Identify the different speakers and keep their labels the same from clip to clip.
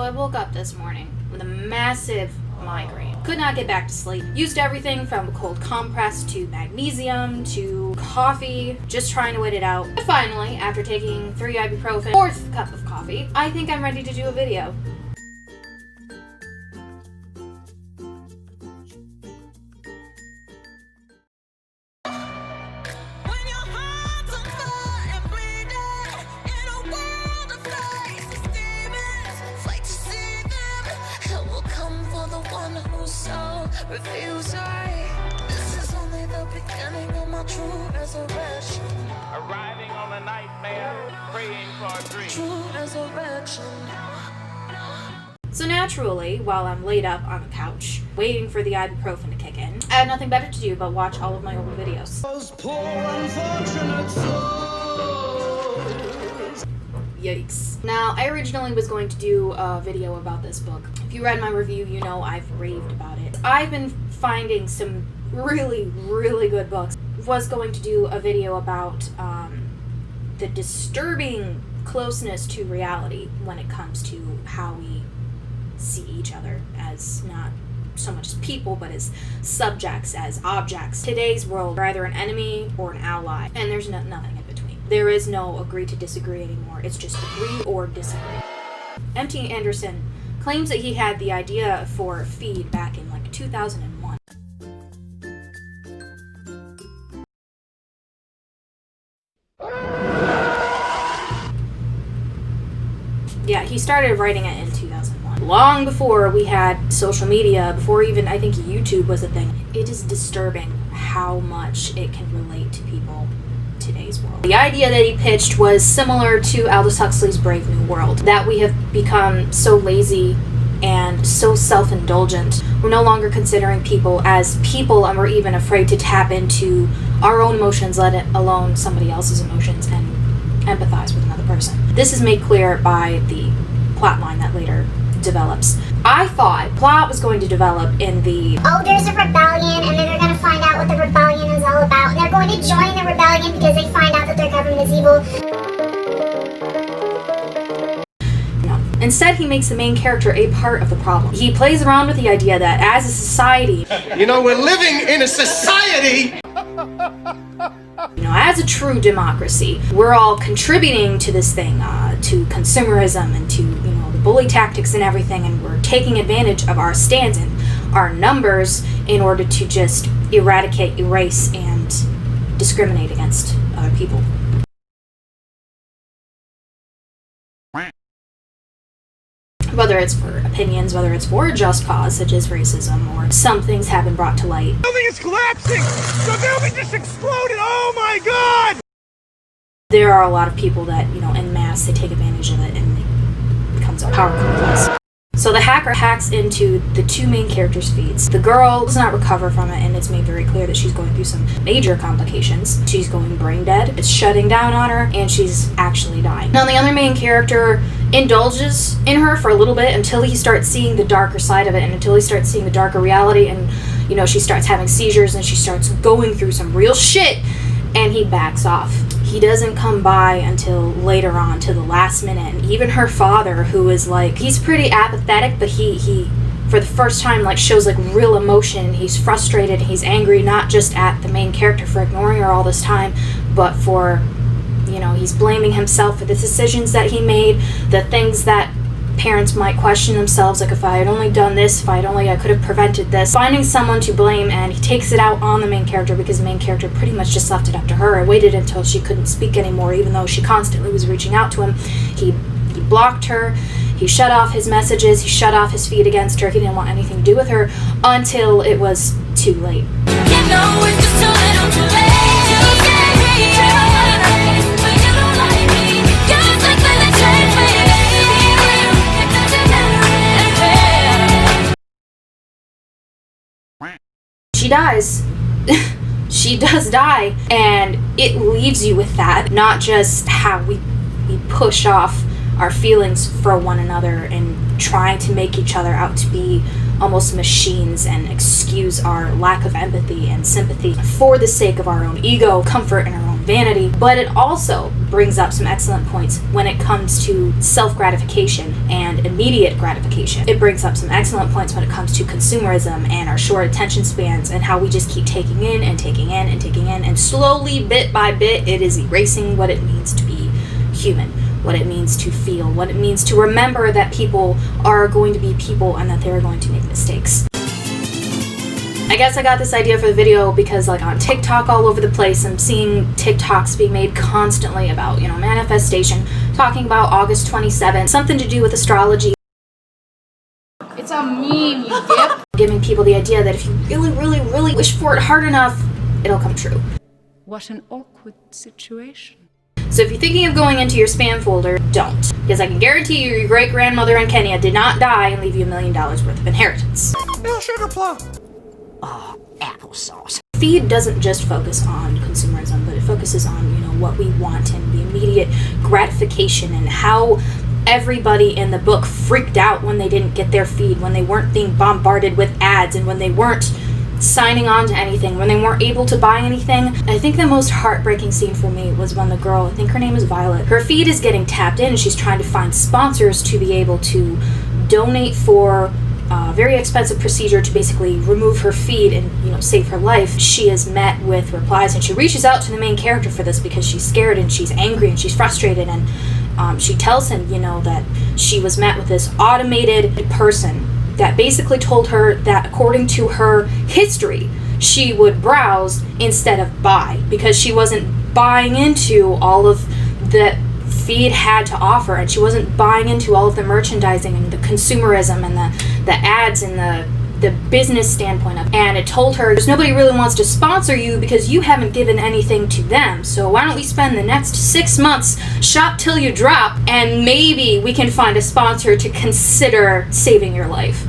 Speaker 1: I woke up this morning with a massive migraine. Could not get back to sleep. Used everything from a cold compress to magnesium to coffee, just trying to wait it out. But finally, after taking 3 ibuprofen, 4th cup of coffee, I think I'm ready to do a video.
Speaker 2: This is only the beginning of my true resurrection.
Speaker 3: Arriving on a nightmare, praying for a dream.
Speaker 2: True resurrection.
Speaker 1: So naturally, while I'm laid up on the couch, waiting for the ibuprofen to kick in, I had nothing better to do but watch all of my old videos.
Speaker 4: Those poor unfortunate souls.
Speaker 1: Yikes. Now, I originally was going to do a video about this book. If you read my review, you know I've raved about it. I've been finding some really, really good books. Was going to do a video about the disturbing closeness to reality when it comes to how we see each other as not so much as people, but as subjects, as objects. Today's world, we're either an enemy or an ally, and there's nothing in between. There is no agree to disagree anymore. It's just agree or disagree. M.T. Anderson claims that he had the idea for Feed back in like 2001. Yeah, he started writing it in 2001. Long before we had social media, before even I think YouTube was a thing. It is disturbing how much it can relate to people today's world. The idea that he pitched was similar to Aldous Huxley's Brave New World, that we have become so lazy and so self-indulgent. We're no longer considering people as people, and we're even afraid to tap into our own emotions, let alone somebody else's emotions, and empathize with another person. This is made clear by the plotline that later develops. I thought plot was going to develop in the
Speaker 5: there's a rebellion, and then they're going to find out what the rebellion is all about, and they're going to join the rebellion because they find out that their government is evil.
Speaker 1: No. Instead, he makes the main character a part of the problem. He plays around with the idea that as a society,
Speaker 4: You know, we're living in a society.
Speaker 1: as a true democracy, we're all contributing to this thing, to consumerism and to, the bully tactics and everything, and we're taking advantage of our stands and our numbers in order to just eradicate, erase, and discriminate against other people. Whether it's for opinions, whether it's for a just cause, such as racism, or some things have been brought to light.
Speaker 4: The building is collapsing. The building just exploded. Oh my God!
Speaker 1: There are a lot of people that, en masse, they take advantage of it and it becomes a power complex. So the hacker hacks into the two main characters' feeds. The girl does not recover from it, and it's made very clear that she's going through some major complications. She's going brain dead, it's shutting down on her, and she's actually dying. Now the other main character indulges in her for a little bit until he starts seeing the darker side of it, and until he starts seeing the darker reality, and she starts having seizures and she starts going through some real shit, and he backs off. He doesn't come by until later on, to the last minute. And even her father, who is he's pretty apathetic, but he for the first time shows real emotion. He's frustrated, he's angry, not just at the main character for ignoring her all this time, but for, he's blaming himself for the decisions that he made, the things that parents might question themselves, if I had only done this, I could have prevented this. Finding someone to blame, and he takes it out on the main character because the main character pretty much just left it up to her. I waited until she couldn't speak anymore, even though she constantly was reaching out to him. He blocked her, he shut off his messages, he shut off his feed against her. He didn't want anything to do with her until it was too late.
Speaker 2: It's just a little too late.
Speaker 1: She dies. She does die, and it leaves you with that, not just how we push off our feelings for one another and trying to make each other out to be almost machines and excuse our lack of empathy and sympathy for the sake of our own ego, comfort, and our own vanity, but it also brings up some excellent points when it comes to self-gratification and immediate gratification. It brings up some excellent points when it comes to consumerism and our short attention spans and how we just keep taking in and taking in and taking in, and slowly, bit by bit, it is erasing what it means to be human, what it means to feel, what it means to remember that people are going to be people and that they're going to make mistakes. I guess I got this idea for the video because, like, on TikTok all over the place, I'm seeing TikToks being made constantly about, you know, manifestation, talking about August 27th, something to do with astrology.
Speaker 6: It's a meme, you dip.
Speaker 1: Giving people the idea that if you really, really, really wish for it hard enough, it'll come true.
Speaker 6: What an awkward situation.
Speaker 1: So if you're thinking of going into your spam folder, don't. Because I can guarantee you your great-grandmother in Kenya did not die and leave you $1 million worth of inheritance.
Speaker 4: No sugar plum.
Speaker 6: Applesauce.
Speaker 1: Feed doesn't just focus on consumerism, but it focuses on, you know, what we want and the immediate gratification and how everybody in the book freaked out when they didn't get their feed, when they weren't being bombarded with ads, and when they weren't signing on to anything, when they weren't able to buy anything. I think the most heartbreaking scene for me was when the girl, I think her name is Violet, her feed is getting tapped in and she's trying to find sponsors to be able to donate for a very expensive procedure to basically remove her feed and, you know, save her life. She is met with replies and she reaches out to the main character for this because she's scared and she's angry and she's frustrated, and she tells him, you know, that she was met with this automated person that basically told her that according to her history, she would browse instead of buy, because she wasn't buying into all of the feed had to offer, and she wasn't buying into all of the merchandising and the consumerism and the ads and the business standpoint of it. And it told her, there's nobody really wants to sponsor you because you haven't given anything to them, so why don't we spend the next 6 months, shop till you drop, and maybe we can find a sponsor to consider saving your life.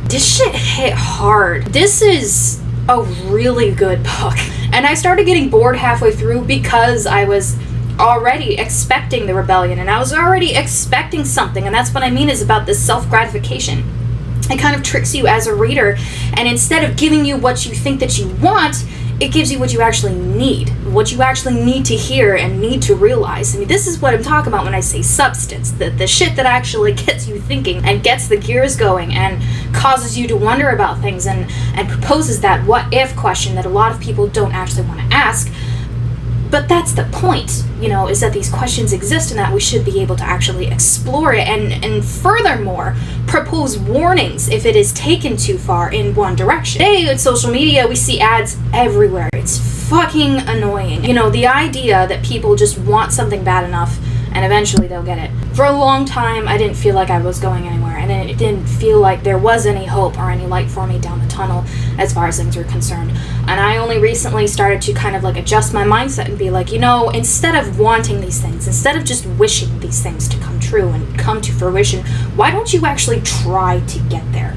Speaker 1: This shit hit hard. This is a really good book, and I started getting bored halfway through because I was already expecting the rebellion, and I was already expecting something, and that's what I mean is about this self-gratification. It kind of tricks you as a reader, and instead of giving you what you think that you want, it gives you what you actually need to hear and need to realize. I mean, this is what I'm talking about when I say substance, the shit that actually gets you thinking and gets the gears going and causes you to wonder about things and proposes that what if question that a lot of people don't actually want to ask. But that's the point, you know, is that these questions exist and that we should be able to actually explore it and furthermore propose warnings if it is taken too far in one direction. Today in social media we see ads everywhere. It's fucking annoying. You know, the idea that people just want something bad enough and eventually they'll get it. For a long time I didn't feel like I was going anywhere, and it didn't feel like there was any hope or any light for me down the tunnel as far as things were concerned. And I only recently started to kind of like adjust my mindset and be like, you know, instead of wanting these things, instead of just wishing these things to come true and come to fruition, why don't you actually try to get there?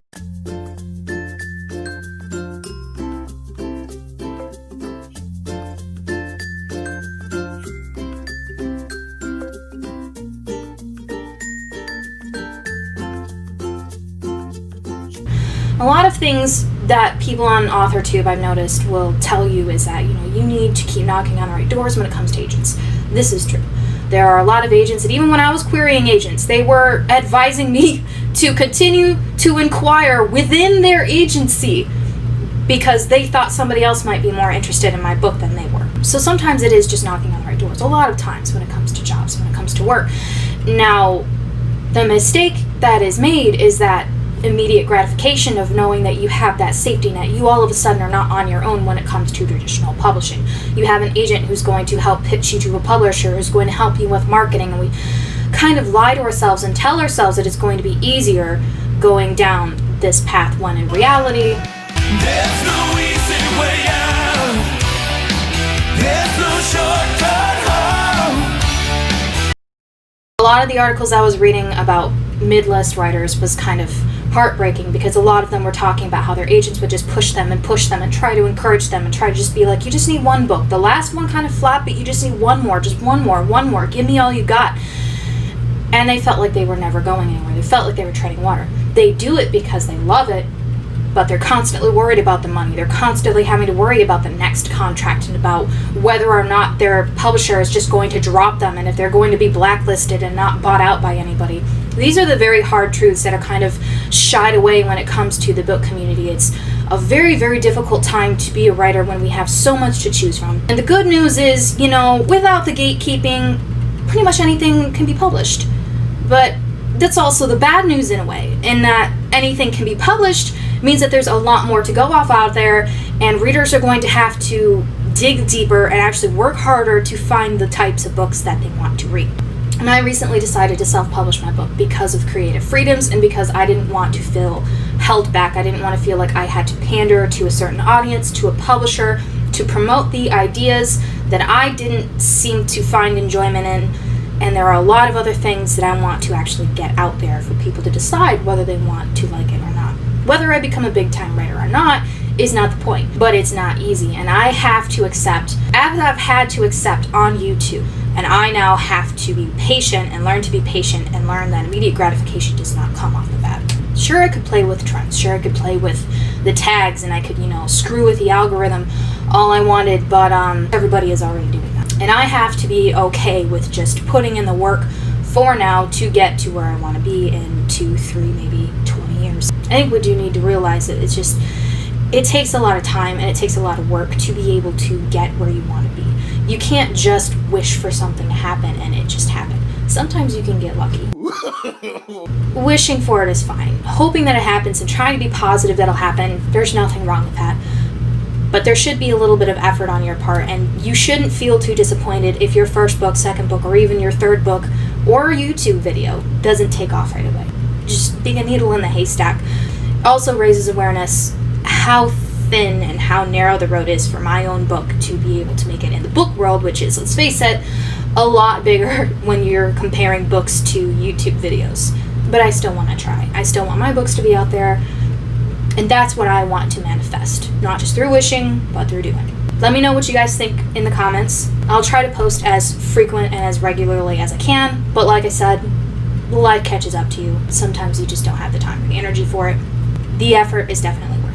Speaker 1: A lot of things that people on AuthorTube I've noticed will tell you is that, you know, you need to keep knocking on the right doors when it comes to agents. This is true. There are a lot of agents, and even when I was querying agents, they were advising me to continue to inquire within their agency because they thought somebody else might be more interested in my book than they were. So sometimes it is just knocking on the right doors. A lot of times when it comes to jobs, when it comes to work. Now, the mistake that is made is that immediate gratification of knowing that you have that safety net. You all of a sudden are not on your own when it comes to traditional publishing. You have an agent who's going to help pitch you to a publisher, who's going to help you with marketing, and we kind of lie to ourselves and tell ourselves that it's going to be easier going down this path when in reality,
Speaker 2: There's no easy way out. There's no shortcut home.
Speaker 1: a lot of the articles I was reading about mid-list writers was kind of heartbreaking because a lot of them were talking about how their agents would just push them and try to encourage them and try to just be like, you just need one book. The last one kind of flopped, but you just need one more, just one more. Give me all you got. And they felt like they were never going anywhere. They felt like they were treading water. They do it because they love it, but they're constantly worried about the money. They're constantly having to worry about the next contract and about whether or not their publisher is just going to drop them and if they're going to be blacklisted and not bought out by anybody. These are the very hard truths that are kind of shied away when it comes to the book community. It's a very, very difficult time to be a writer when we have so much to choose from. And the good news is, without the gatekeeping, pretty much anything can be published. But that's also the bad news in a way, in that anything can be published means that there's a lot more to go off out there, and readers are going to have to dig deeper and actually work harder to find the types of books that they want to read. And I recently decided to self-publish my book because of creative freedoms and because I didn't want to feel held back. I didn't want to feel like I had to pander to a certain audience, to a publisher, to promote the ideas that I didn't seem to find enjoyment in. And there are a lot of other things that I want to actually get out there for people to decide whether they want to like it or not. Whether I become a big-time writer or not is not the point, but it's not easy. And I have to accept, as I've had to accept on YouTube, and I now have to be patient and learn to be patient and learn that immediate gratification does not come off the bat. Sure, I could play with trends. Sure, I could play with the tags and I could, screw with the algorithm all I wanted, but everybody is already doing that. And I have to be okay with just putting in the work for now to get to where I want to be in 2, 3, maybe 20 years. I think we do need to realize that it takes a lot of time and it takes a lot of work to be able to get where you want to be. You can't just wish for something to happen and it just happened. Sometimes you can get lucky. Wishing for it is fine. Hoping that it happens and trying to be positive that'll happen, there's nothing wrong with that. But there should be a little bit of effort on your part, and you shouldn't feel too disappointed if your first book, second book, or even your third book or YouTube video doesn't take off right away. Just being a needle in the haystack also raises awareness how thin and how narrow the road is for my own book to be able to make it in the book world, which is, let's face it, a lot bigger when you're comparing books to YouTube videos. But I still want to try. I still want my books to be out there, and that's what I want to manifest, not just through wishing, but through doing. Let me know what you guys think in the comments. I'll try to post as frequent and as regularly as I can, but like I said, life catches up to you. Sometimes you just don't have the time or the energy for it. The effort is definitely worth it.